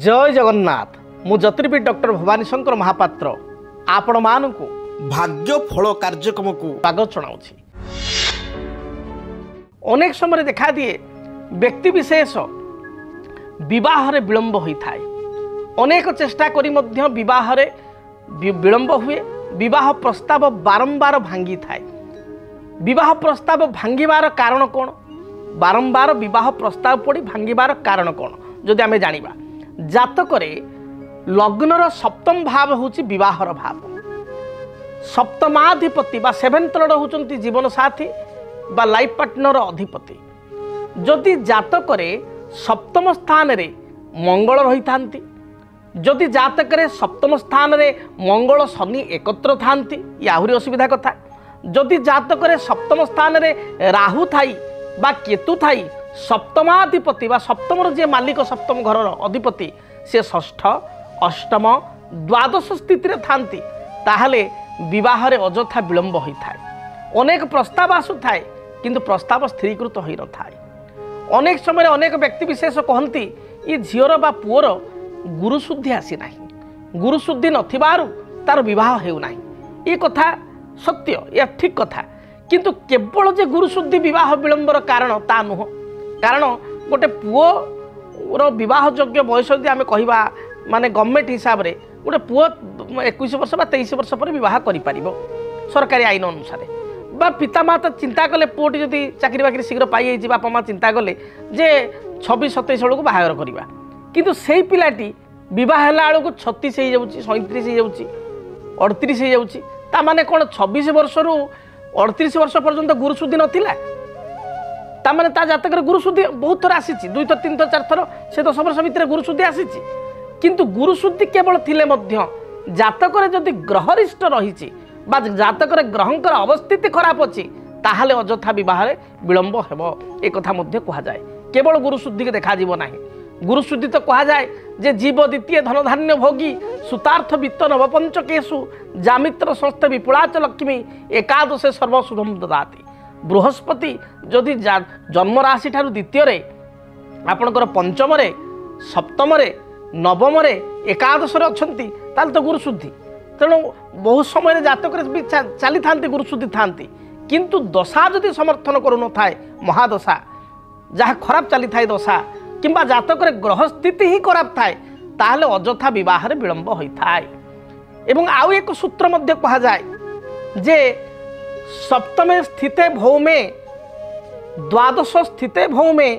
जय जगन्नाथ मु ज्योतिर्विद डॉक्टर भवानी शंकर महापात्र आपण मानकु भाग्य फल कार्यक्रम को स्वागत जनाऊँगी। अनेक समय देखा दिए व्यक्ति विशेष विवाह रे विलंब होता है। अनेक चेष्टा करी मध्य विवाह रे विलंब हुए। विवाह प्रस्ताव बारंबार भांगी थाए। विवाह प्रस्ताव भांगिबार कारण कौन? बारंबार विवाह प्रस्ताव पड़ी भांगिबार कारण कौन जदि आमे जानिबा। जातक लग्नर सप्तम भाव होची विवाहर भाव। सप्तमाधिपति बा सेवेंथ लॉर्ड होचंती जीवन साथी बा लाइफ पार्टनर अधिपति। जदि जातक सप्तम स्थान रे मंगल रही थांती, जदि जातक सप्तम स्थान रे मंगल शनि एकत्र थांती या आहुरी असुविधा कथा। जदि जातक सप्तम स्थान रे राहु थाई बा केतु थाई, सप्तमाधिपति बा सप्तम जे मालिक सप्तम घर अधिपति से षष्ठ अष्टम द्वादश स्थिति रे थांती, ताहले विवाह रे अजथा विलंब होता है। अनेक प्रस्ताव आसुथाए किंतु प्रस्ताव स्थिरीकृत हो न थाए। अनेक समय अनेक व्यक्ति विशेष कहती ये झीर बा पुअर गुरुशुद्धि आसी ना, गुरुशुद्धि नथिबारु तार विवाह हेउ नाही। ये कथा सत्य, या ठीक कथा, किंतु केवल जे गुरुशुद्धि विवाह विलंबर कारण ता नुह। कारण गोटे पुअर विवाह योग्य बयस यदि आम कहवा माने गवर्नमेंट हिसाब रे गोटे पुओ 21 वर्ष बा 23 वर्ष पर विवाह करि पारिबो सरकारी आईन अनुसार। बा पितामाता चिंता कले पुओटी जदि चाकरी बाकरी शीघ्र पाई जाइए, बापा माँ चिंता कले जे 26-27 बेलू बाहागर करवा, किंतु सेई पिलाटी विवाह है बेलू 36 हो जाउची, 37 हो जाउची, 38 हो जाउची। ता माने कोन 26 वर्ष रु 38 वर्ष पर्यंत गुरुशुद्धि नथिला। ता माने ता जातक गुरुशुद्धि बहुत थर आसी, 2 थर 3 थर 4 थर से 10 वर्ष भितर गुरुशुद्धि आसी। किंतु गुरुशुद्धि केवल थिले मध्य जातक जदि ग्रहरिष्ट रही बा जातक ग्रहंकर अवस्थिति खराब अच्छी, ताहले अजथा विवाह विलंब हेब। एक कथा मध्य कहा जाए। केवल गुरुशुद्धि के देखा जीव नाही। गुरुशुद्धि तो कहा जाए जे जीव द्वितीय धनधान्य भोगी सुतार्थ वित्त नवपंचकेशु जामित्र संस्थ विपुलाच लक्ष्मी एकादश सर्वशुभम ददाति। बृहस्पति जदि जन्म राशि ठारू द्वितीय रे आपणकर पंचम रे सप्तम रे नवम रे एकादश रे अछंती, ताल तो गुरुशुद्धि। तेणु बहुत समय जातक भी चली था गुरुशुद्धि था, किंतु दशा जदि समर्थन करू थाए महादशा जहाँ खराब चली थाए दशा किंबा जातक ग्रह स्थिति ही खराब थाए, ताहले अजथा विवाह रे विलंब होता है। एवं आउ एक सूत्र मध्य कहा जाए जे सप्तमे स्थिते भौमे द्वादश स्थिते भौमे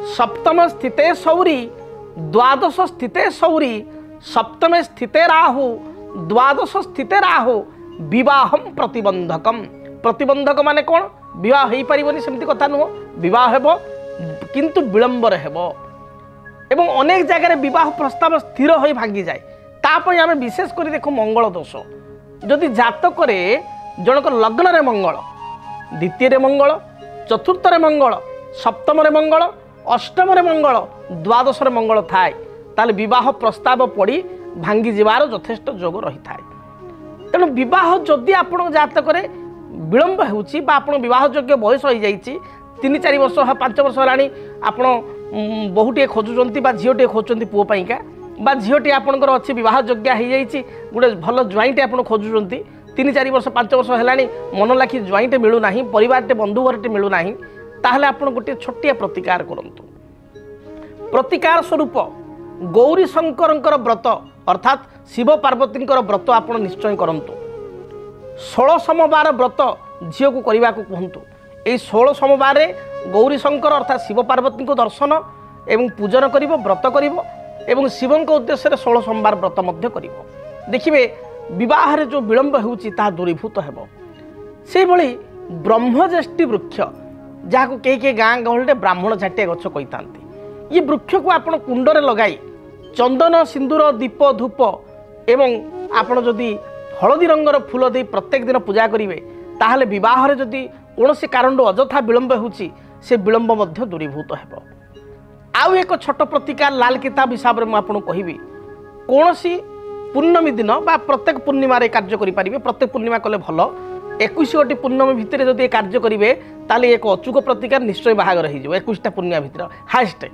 सप्तम स्थिते सौरी द्वादश स्थिते सौरी सप्तमे स्थिते राहु द्वादश स्थिते राहु विवाहम प्रतिबंधकम। प्रतिबंधक माने कौन? विवाह हो पारिबनी सेमती कथा नुह। विवाह हेबो किंतु विलंबर हेबो। एवं अनेक जगह विवाह प्रस्ताव स्थिर हो भांगी जाए। तापई आमे विशेष करी देखो मंगल दोष। जदि जातक जनक लग्न रे मंगल, द्वितीय रे मंगल, चतुर्थ रे मंगल, सप्तम रे मंगल, अष्टम रे मंगल, द्वादश रे मंगल थाए, ताले विवाह प्रस्ताव पड़ी भांगी जीवार यथेष्ट जोग रही थाए। तेणु विवाह जदि आपण जातक विलंब होउची बा आपण विवाह योग्य बयस हो जाइछि 3-4 वर्ष 5 वर्ष होलानी आपण बहुटे खोजुचंती बा झीओटे खोजुचंती पुओ पाइका बा झीओटे आपणकर अछि विवाह योग्य हो जाइछि, गोटे भल ज्वाइंटे आपण खोजुचंती 3-4 वर्ष 5 वर्ष होलानी मन लाखी ज्वाइंटे मिलु नाही, परिवारटे बंधु घरटे मिलु नाही, ताहले आपण गोटे छोटिया प्रतिकार करंतु। प्रतिकार स्वरूप गौरी शंकर व्रत अर्थात शिव पार्वती व्रत आपण निश्चय करंतु। 16 सोमवार व्रत झील को करने को कहतु। यही 16 सोमवार गौरी शंकर अर्थात शिव पार्वती को दर्शन एवं पूजन करिवो, व्रत करिवो एवं शिवंक उद्देश्य 16 सोमवार व्रत मध्य करिवो। देखिए विवाह रे जो विलंब होउची ता दूरीभूत हेबो। से भली ब्रह्मज्येष्ठी वृक्ष जहाँ कई गाँ गहल ब्राह्मण झाटिया गछ कही था, ये वृक्ष को आपण कुंडरे लगाई चंदन सिंदूर दीप धूप एवं आपण जदि हलदी रंगर फूल दे प्रत्येक दिन पूजा करेंगे, ताहले विवाह रे जदि कौन से कारण अजथा विलंब होउची से विलंब मध्य दूरीभूत हेबो। आउ एक छोट प्रतिकार लाल किताब हिसाब रे आपन कहिबी, कौन सी पूर्णमी दिन बा प्रत्येक पूर्णिमा रे कार्य करि पारिबे। प्रत्येक पूर्णिमा कले भल, 21 गोटी पूर्णमी भितर जदि कार्य करेंगे ताले एक अचूक प्रतिकार निश्चय बाहागर हो 21टा पूर्णिमा भितर हाएस्ट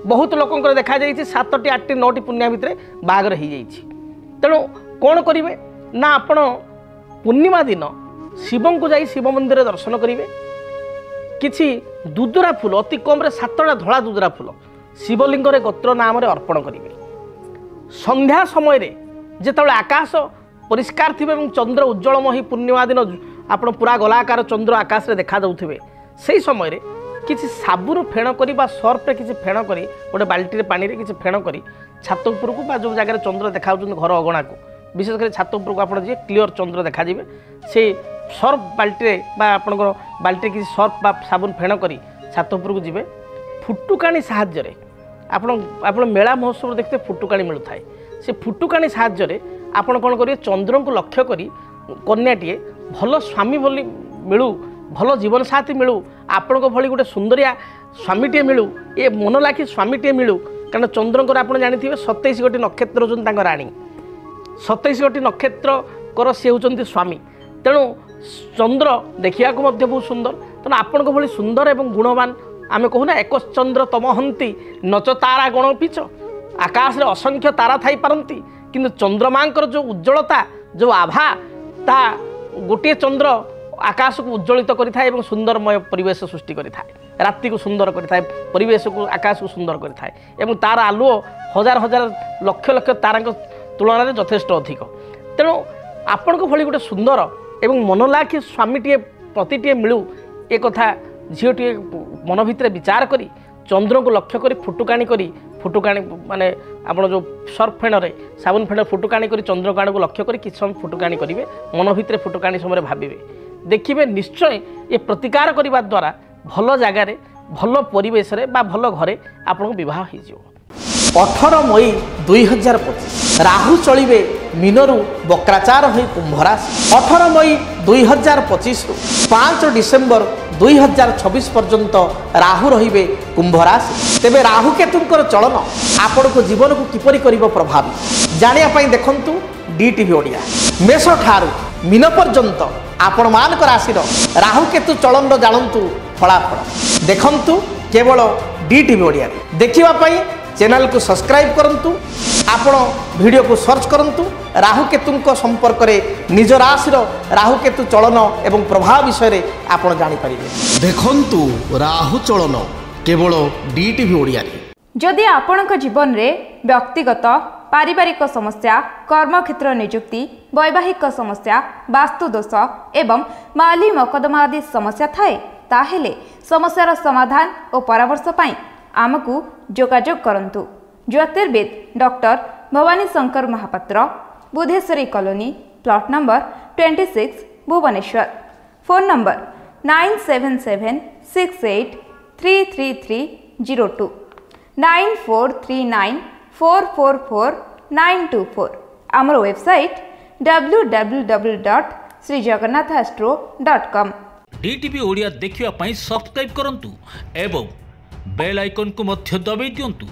बहुत लोक देखा जाइए 7टी 8टी 9टी पूर्णिमा भितर बाहागर हो जाइए। तेणु कौन करेंगे ना आपण पूर्णिमा दिन शिव को जा शिव मंदिर दर्शन करेंगे। किछि दुदुरा फूल अति कम 7टा धला दुदुरा फूल शिवलिंग गोत्र नाम अर्पण करेंगे। संध्या समय जिते आकाश परिष्कार थे चंद्र उज्जवलमयी पूर्णिमा दिन आप पूरा गलाकार चंद्र आकाश में देखा जाऊे से समय किसी साबुन फेण करी सर्फ किसी फेण करी गोटे बाल्टी पानी किसी फेण करी छात उपरकू जो जगह चंद्र देखा घर अगणा को विशेषकर छात उपरकू आप जी क्लीयर चंद्र देखा से सर्फ बाल्टी आपंकर बाल्टी किसी सर्फ बा साबुन फेण करी छात उपरकू जी फुटुकाणी साहाय्य आप मेला महोत्सव देखते फुटुकाणी मिलू थाए से फुटुकाणी साहाय्य आपण कौन करेंगे चंद्र को लक्ष्य करी कन्याटीए भल स्वामी बोली मिलू भल जीवन साथी मिलू आपण भली गोटे सुंदरिया स्वामीटे मिलू ये मन लाखी स्वामीटे मिलू कारण चंद्रकर आप जानी 27 गोटी नक्षत्र होती राणी 27 गोटी नक्षत्र सी होती स्वामी। तेणु चंद्र देखा बहुत सुंदर तेणु आपण भली सुंदर एवं गुणवान आम कहूना एक चंद्र तमहंती नच तारा गण पिच आकाश रे असंख्य तारा थाई पारती किंतु चंद्रमांकर जो उज्ज्वलता जो आभा ता गोटे चंद्र आकाश को उज्ज्वलित करिथाए एवं सुंदरमय परिवेश सृष्टि करिथाए राति को सुंदर करिथाए परिवेश को आकाश को सुंदर करिथाए एवं तार आलुओ हजार हजार लक्ष लक्ष तारा तुलन में यथेष्ट अधिक। तेणु आपण भली गोटे सुंदर एवं मनलाखी स्वामीटे पतिटे मिलू एक कथा झीटे मन भितर विचार करी चंद्र को लक्ष्य करी फुटुकाणी माने आपण जो सर्फ फेण साबुन फेण फुटुकाणी करी चंद्रकाण को लक्ष्य करी किसी समय फुटुकाणी करेंगे मन भितर फुटुकाणी समय भावे देखिए निश्चय ये प्रतिकार करने द्वारा भल जगार भल परिवेश भल घरे आपन विवाह हो। 18 मई 2025 राहु चलिए मीनरू बक्राचार हो कुंभ राशि। 18 मई 2025 रु 5 डिसेम्बर 2026 पर्यंत राहु रहिबे कुंभ राशि। तेबे राहु केतुंकर चलन आपण को जीवन को किपरि करिवो प्रभावित जानिया पई देखंतु डीटीवी ओडिया मेष ठारू मीन पर्यंत आपण मानक राशि राहु केतु चलन जानतु फलाफल देखंतु केवल डीटीवी ओडिया देखिबा पई चैनल को सब्सक्राइब करंतु आपण वीडियो को सर्च करंतु राहु केतु संपर्क में निज राशि राहु केतु चलन एवं प्रभाव विषय रे आपण जानि परिबे। देखंतु राहु चलन केवल डीटीवी ओडिया। जदि आपणक जीवन रे व्यक्तिगत पारिवारिक समस्या कर्मक्षेत्र नियुक्ति वैवाहिक समस्या वास्तु दोष एवं माली मकदमा आदि समस्या थाए ताहेले समस्यार समाधान और परामर्श पाई आमको जोगाजोग करंतु। ज्योतिर्विद doctor Bhawani Shankar Mahapatra Budheswari colony plot number 26 Bhubaneswar. Phone number 9776833302 9439444924। आमर वेबसाइट www.srijagannathastro.com। डीटीवी ओडिया देखिवा पई सब्सक्राइब करंतु एवं बेल आइकन को मध्य दबाई दियंतु।